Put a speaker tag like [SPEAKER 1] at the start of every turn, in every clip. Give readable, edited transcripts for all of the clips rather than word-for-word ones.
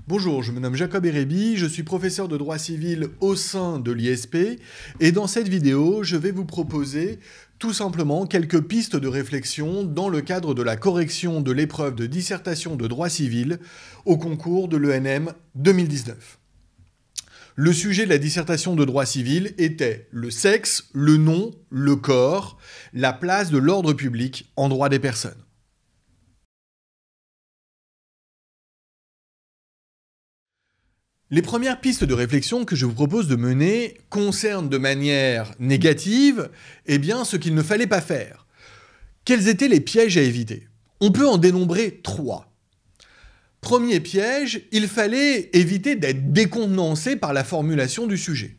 [SPEAKER 1] Bonjour, je me nomme Jacob Erebi, je suis professeur de droit civil au sein de l'ISP et dans cette vidéo, je vais vous proposer tout simplement quelques pistes de réflexion dans le cadre de la correction de l'épreuve de dissertation de droit civil au concours de l'ENM 2019. Le sujet de la dissertation de droit civil était le sexe, le nom, le corps, la place de l'ordre public en droit des personnes. Les premières pistes de réflexion que je vous propose de mener concernent de manière négative ce qu'il ne fallait pas faire. Quels étaient les pièges à éviter? On peut en dénombrer 3. Premier piège, il fallait éviter d'être décontenancé par la formulation du sujet.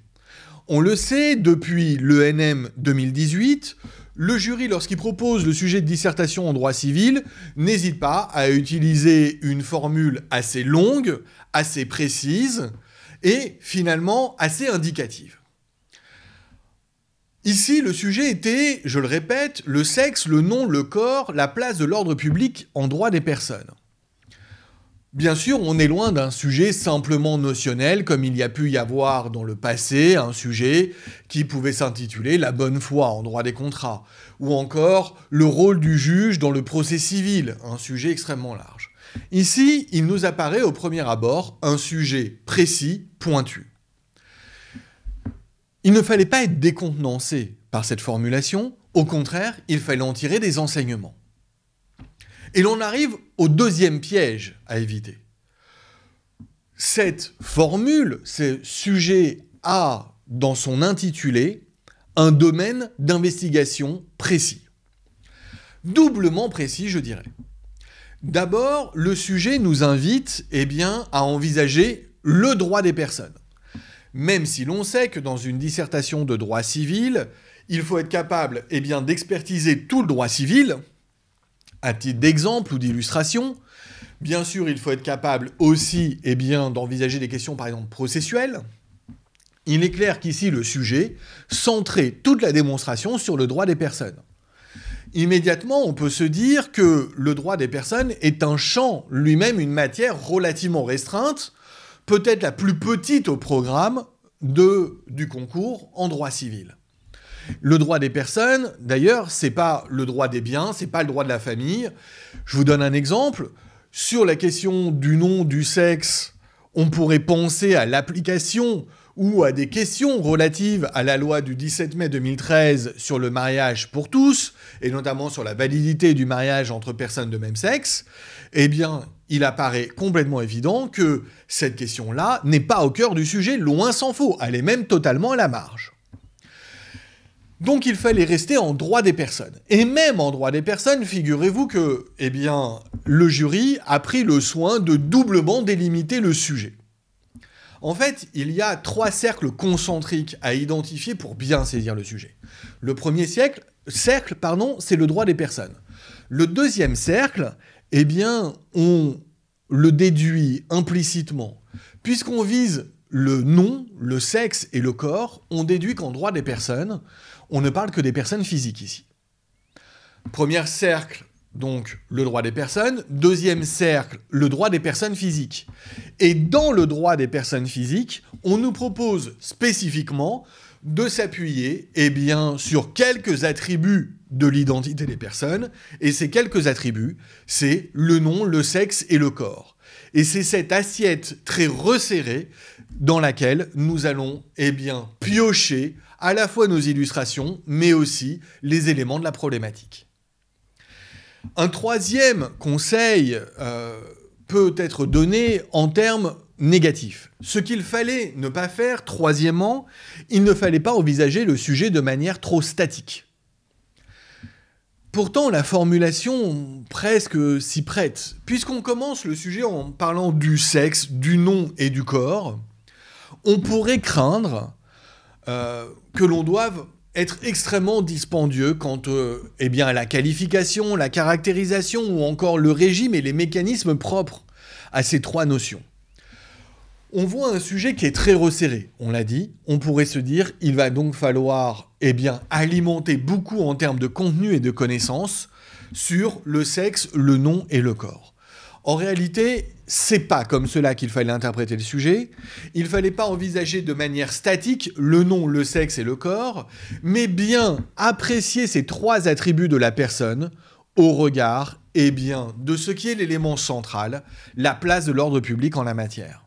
[SPEAKER 1] On le sait, depuis l'ENM 2018, le jury, lorsqu'il propose le sujet de dissertation en droit civil, n'hésite pas à utiliser une formule assez longue, assez précise et finalement assez indicative. Ici, le sujet était, je le répète, le sexe, le nom, le corps, la place de l'ordre public en droit des personnes. Bien sûr, on est loin d'un sujet simplement notionnel, comme il y a pu y avoir dans le passé un sujet qui pouvait s'intituler « La bonne foi en droit des contrats » ou encore « Le rôle du juge dans le procès civil », un sujet extrêmement large. Ici, il nous apparaît au premier abord un sujet précis, pointu. Il ne fallait pas être décontenancé par cette formulation, au contraire, il fallait en tirer des enseignements. Et l'on arrive au deuxième piège à éviter. Cette formule, ce sujet a dans son intitulé un domaine d'investigation précis. Doublement précis, je dirais. D'abord, le sujet nous invite à envisager le droit des personnes. Même si l'on sait que dans une dissertation de droit civil, il faut être capable d'expertiser tout le droit civil. À titre d'exemple ou d'illustration, bien sûr, il faut être capable aussi d'envisager des questions, par exemple, processuelles. Il est clair qu'ici, le sujet centrait toute la démonstration sur le droit des personnes. Immédiatement, on peut se dire que le droit des personnes est un champ, lui-même une matière relativement restreinte, peut-être la plus petite au programme du concours en droit civil. Le droit des personnes, d'ailleurs, c'est pas le droit des biens, c'est pas le droit de la famille. Je vous donne un exemple. Sur la question du nom, du sexe, on pourrait penser à l'application ou à des questions relatives à la loi du 17 mai 2013 sur le mariage pour tous, et notamment sur la validité du mariage entre personnes de même sexe. Il apparaît complètement évident que cette question-là n'est pas au cœur du sujet, loin s'en faut. Elle est même totalement à la marge. Donc il fallait rester en droit des personnes. Et même en droit des personnes, figurez-vous que le jury a pris le soin de doublement délimiter le sujet. En fait, il y a 3 cercles concentriques à identifier pour bien saisir le sujet. Le premier cercle, c'est le droit des personnes. Le deuxième cercle, on le déduit implicitement. Puisqu'on vise le nom, le sexe et le corps, on déduit qu'en droit des personnes, on ne parle que des personnes physiques ici. Premier cercle, donc le droit des personnes. Deuxième cercle, le droit des personnes physiques. Et dans le droit des personnes physiques, on nous propose spécifiquement de s'appuyer sur quelques attributs de l'identité des personnes. Et ces quelques attributs, c'est le nom, le sexe et le corps. Et c'est cette assiette très resserrée dans laquelle nous allons piocher à la fois nos illustrations, mais aussi les éléments de la problématique. Un troisième conseil peut être donné en termes négatifs. Ce qu'il fallait ne pas faire, troisièmement, il ne fallait pas envisager le sujet de manière trop statique. Pourtant, la formulation presque s'y prête. Puisqu'on commence le sujet en parlant du sexe, du nom et du corps, on pourrait craindre que l'on doive être extrêmement dispendieux quant à la qualification, la caractérisation ou encore le régime et les mécanismes propres à ces 3 notions. On voit un sujet qui est très resserré, on l'a dit. On pourrait se dire il va donc falloir alimenter beaucoup en termes de contenu et de connaissances sur le sexe, le nom et le corps. En réalité, c'est pas comme cela qu'il fallait interpréter le sujet. Il fallait pas envisager de manière statique le nom, le sexe et le corps, mais bien apprécier ces trois attributs de la personne au regard, de ce qui est l'élément central, la place de l'ordre public en la matière.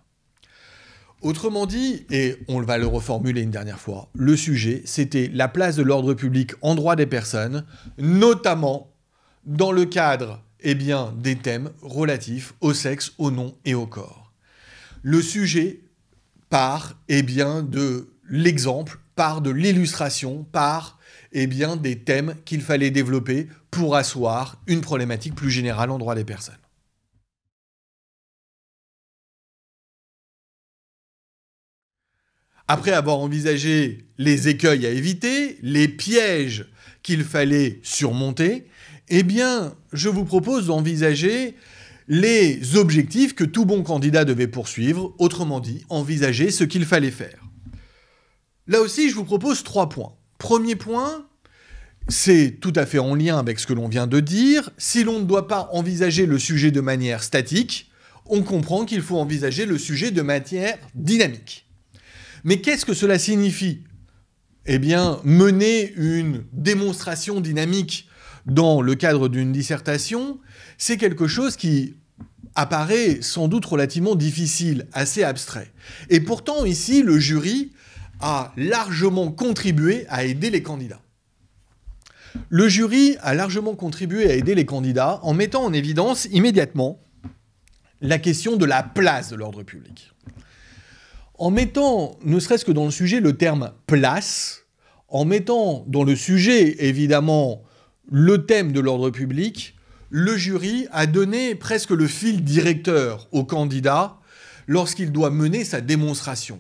[SPEAKER 1] Autrement dit, et on va le reformuler une dernière fois, le sujet, c'était la place de l'ordre public en droit des personnes, notamment dans le cadre des thèmes relatifs au sexe, au nom et au corps. Le sujet part de l'exemple, part de l'illustration, part des thèmes qu'il fallait développer pour asseoir une problématique plus générale en droit des personnes. Après avoir envisagé les écueils à éviter, les pièges qu'il fallait surmonter, je vous propose d'envisager les objectifs que tout bon candidat devait poursuivre, autrement dit, envisager ce qu'il fallait faire. Là aussi, je vous propose 3 points. Premier point, c'est tout à fait en lien avec ce que l'on vient de dire. Si l'on ne doit pas envisager le sujet de manière statique, on comprend qu'il faut envisager le sujet de manière dynamique. Mais qu'est-ce que cela signifie ? Mener une démonstration dynamique dans le cadre d'une dissertation, c'est quelque chose qui apparaît sans doute relativement difficile, assez abstrait. Et pourtant, ici, le jury a largement contribué à aider les candidats. Le jury a largement contribué à aider les candidats en mettant en évidence immédiatement la question de la place de l'ordre public. En mettant, ne serait-ce que dans le sujet, le terme « place », en mettant dans le sujet, évidemment, le thème de l'ordre public, le jury a donné presque le fil directeur au candidat lorsqu'il doit mener sa démonstration.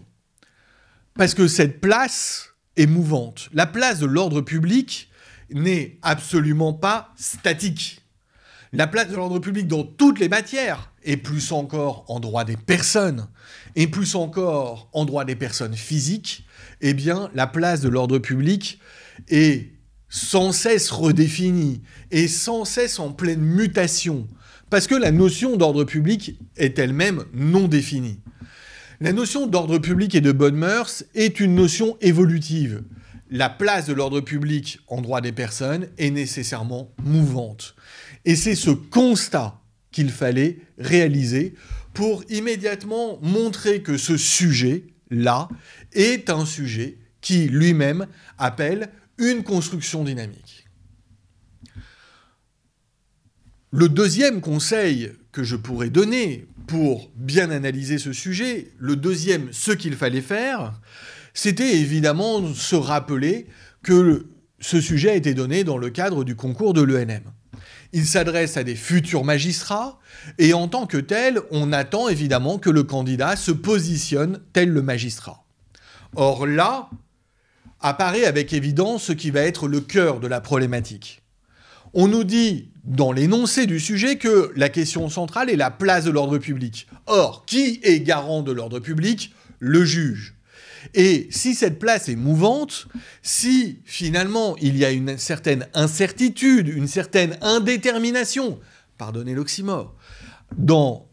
[SPEAKER 1] Parce que cette place est mouvante. La place de l'ordre public n'est absolument pas statique. La place de l'ordre public dans toutes les matières, et plus encore en droit des personnes, et plus encore en droit des personnes physiques, la place de l'ordre public est sans cesse redéfinie et sans cesse en pleine mutation, parce que la notion d'ordre public est elle-même non définie. La notion d'ordre public et de bonnes mœurs est une notion évolutive. La place de l'ordre public en droit des personnes est nécessairement mouvante. Et c'est ce constat qu'il fallait réaliser pour immédiatement montrer que ce sujet-là est un sujet qui lui-même appelle une construction dynamique. Le deuxième conseil que je pourrais donner pour bien analyser ce sujet, ce qu'il fallait faire, c'était évidemment se rappeler que ce sujet a été donné dans le cadre du concours de l'ENM. Il s'adresse à des futurs magistrats, et en tant que tel, on attend évidemment que le candidat se positionne tel le magistrat. Or là, apparaît avec évidence ce qui va être le cœur de la problématique. On nous dit, dans l'énoncé du sujet, que la question centrale est la place de l'ordre public. Or, qui est garant de l'ordre public ? Le juge. Et si cette place est mouvante, si finalement il y a une certaine incertitude, une certaine indétermination, pardonnez l'oxymore, dans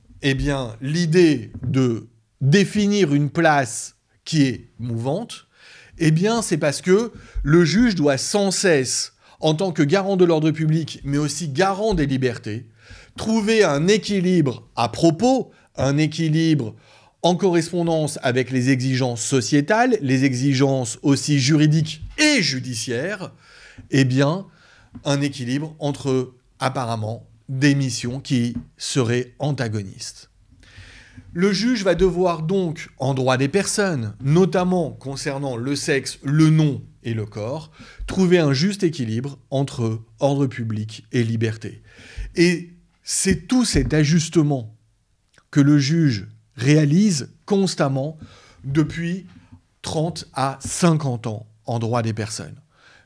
[SPEAKER 1] l'idée de définir une place qui est mouvante, c'est parce que le juge doit sans cesse, en tant que garant de l'ordre public, mais aussi garant des libertés, trouver un équilibre à propos, un équilibre en correspondance avec les exigences sociétales, les exigences aussi juridiques et judiciaires, un équilibre entre, apparemment, des missions qui seraient antagonistes. Le juge va devoir donc, en droit des personnes, notamment concernant le sexe, le nom et le corps, trouver un juste équilibre entre ordre public et liberté. Et c'est tout cet ajustement que le juge réalise constamment depuis 30 à 50 ans en droit des personnes.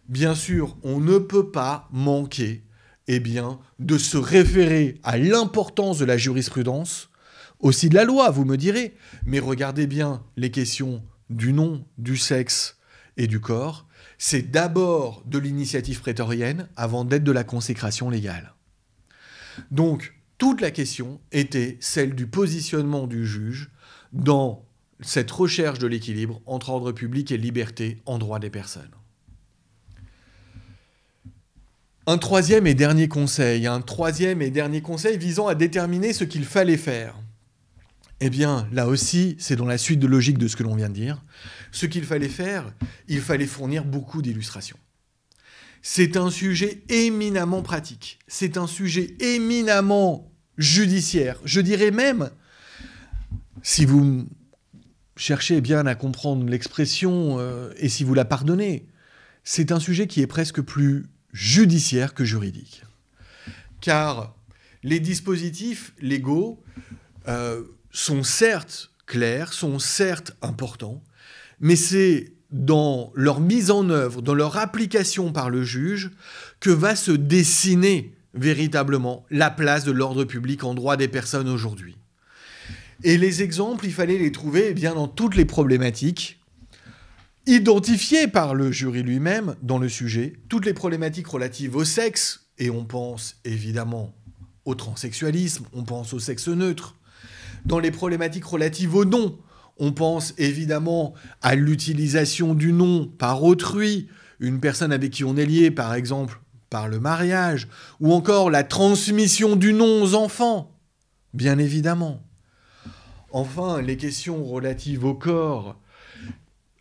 [SPEAKER 1] Bien sûr, on ne peut pas manquer de se référer à l'importance de la jurisprudence, aussi de la loi, vous me direz, mais regardez bien les questions du nom, du sexe et du corps, c'est d'abord de l'initiative prétorienne avant d'être de la consécration légale. Donc, Toute la question était celle du positionnement du juge dans cette recherche de l'équilibre entre ordre public et liberté en droit des personnes. Un troisième et dernier conseil visant à déterminer ce qu'il fallait faire. Eh bien, là aussi, c'est dans la suite de logique de ce que l'on vient de dire. Ce qu'il fallait faire, il fallait fournir beaucoup d'illustrations. C'est un sujet éminemment pratique. C'est un sujet éminemment judiciaire. Je dirais même, si vous cherchez bien à comprendre l'expression et si vous la pardonnez, c'est un sujet qui est presque plus judiciaire que juridique. Car les dispositifs légaux sont certes clairs, sont certes importants, mais c'est dans leur mise en œuvre, dans leur application par le juge, que va se dessiner véritablement la place de l'ordre public en droit des personnes aujourd'hui. Et les exemples, il fallait les trouver bien dans toutes les problématiques identifiées par le jury lui-même dans le sujet, toutes les problématiques relatives au sexe, et on pense évidemment au transsexualisme, on pense au sexe neutre, dans les problématiques relatives au nom, on pense évidemment à l'utilisation du nom par autrui, une personne avec qui on est lié, par exemple, par le mariage, ou encore la transmission du nom aux enfants, bien évidemment. Enfin, les questions relatives au corps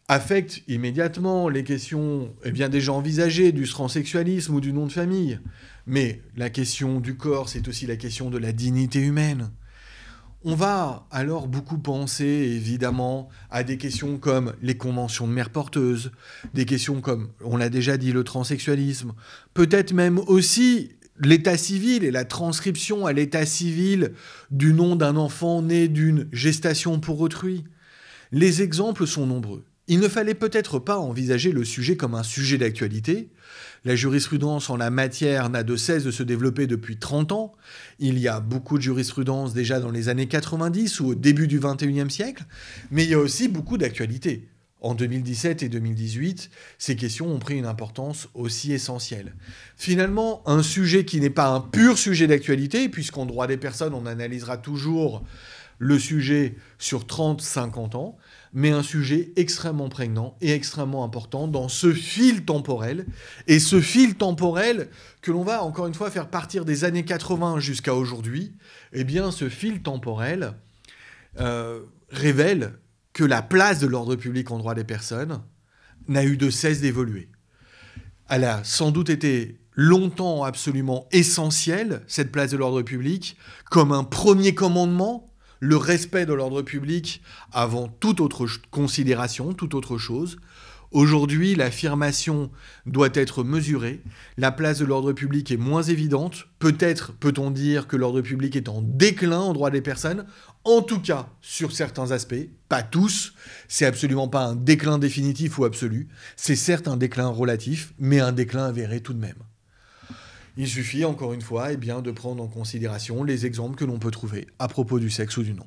[SPEAKER 1] affectent immédiatement les questions déjà envisagées du transsexualisme ou du nom de famille. Mais la question du corps, c'est aussi la question de la dignité humaine. On va alors beaucoup penser, évidemment, à des questions comme les conventions de mères porteuses, des questions comme, on l'a déjà dit, le transsexualisme, peut-être même aussi l'état civil et la transcription à l'état civil du nom d'un enfant né d'une gestation pour autrui. Les exemples sont nombreux. Il ne fallait peut-être pas envisager le sujet comme un sujet d'actualité. La jurisprudence en la matière n'a de cesse de se développer depuis 30 ans. Il y a beaucoup de jurisprudence déjà dans les années 90 ou au début du XXIe siècle, mais il y a aussi beaucoup d'actualité. En 2017 et 2018, ces questions ont pris une importance aussi essentielle. Finalement, un sujet qui n'est pas un pur sujet d'actualité, puisqu'en droit des personnes, on analysera toujours le sujet sur 30-50 ans, mais un sujet extrêmement prégnant et extrêmement important dans ce fil temporel. Et ce fil temporel que l'on va, encore une fois, faire partir des années 80 jusqu'à aujourd'hui, eh bien, ce fil temporel révèle que la place de l'ordre public en droit des personnes n'a eu de cesse d'évoluer. Elle a sans doute été longtemps absolument essentielle, cette place de l'ordre public, comme un premier commandement, le respect de l'ordre public avant toute autre considération, toute autre chose. Aujourd'hui, l'affirmation doit être mesurée. La place de l'ordre public est moins évidente. Peut-être peut-on dire que l'ordre public est en déclin en droit des personnes. En tout cas, sur certains aspects, pas tous. C'est absolument pas un déclin définitif ou absolu. C'est certes un déclin relatif, mais un déclin avéré tout de même. Il suffit, encore une fois, de prendre en considération les exemples que l'on peut trouver à propos du sexe ou du nom.